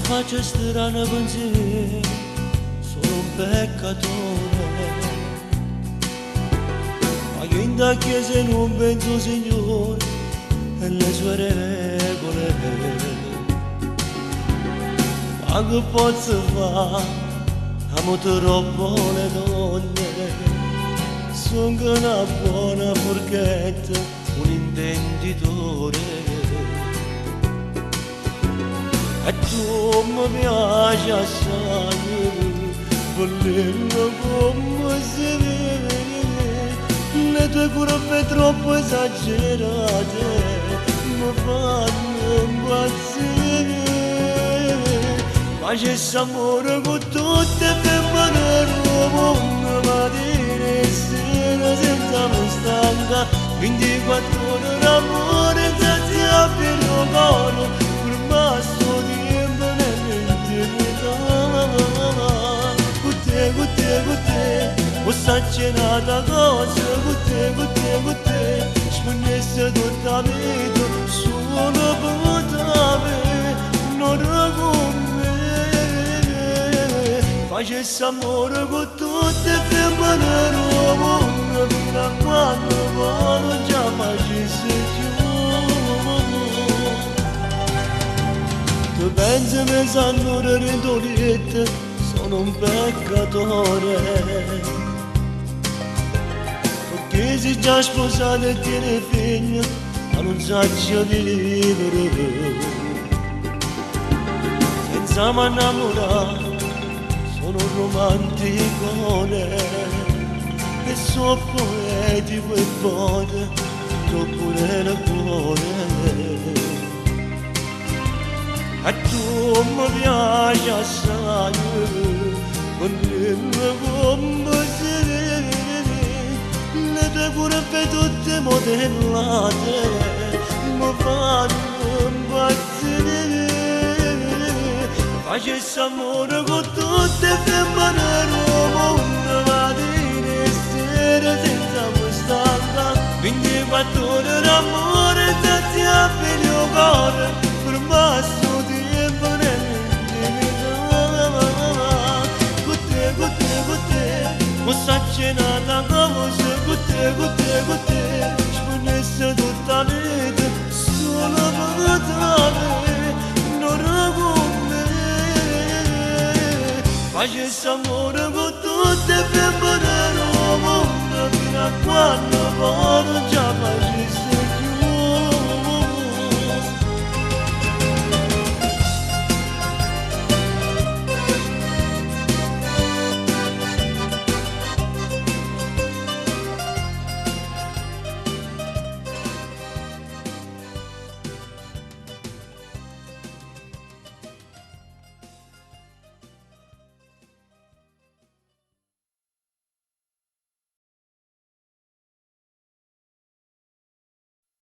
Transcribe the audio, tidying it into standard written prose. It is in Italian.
faccia strana pensare, sono un peccatore. Ma che in da chiesa non penso Signore e le sue regole. Ma che posso fare? Amo troppo le donne. Sono una buona forchetta, un intenditore. E tu mi piaci assai, volerlo come si vede. Le tue curve troppo esagerate mi fanno impazzire. Ma c'è amore con tutte le femmine del mondo, mattina e sera senza mi stanca. 24 ore d'amore senza più il cuore. Con te, ho sacenata cosa, con te, spugnessi tutta la vita, solo per te, non con me. Facessi amore con tutte le femmine del mondo, fino a quando poi non ci facessi più. Tu pensi che sanno le ridoliette, sono un peccatore, perché sei già sposato e tieni figli, ma non saggio vivere. Senza mi innamorare, sono un romanticone, e so poetico e pote, troppo nel cuore. E tu mi piaci assai, volerlo come si vede. Le tue curve tutte modellate mi fanno impazzire. Facessi amore con tutte le femmine del mondo, mattina e sera senza mi stanca. 24 ore d'amore senza più il cuore. Per me ho sacenata cosa, con te, spugnessi tutta la vita, solo per te, non con me. Facessi amore con tutte le femmine del mondo, fino a quando poi non ci facessi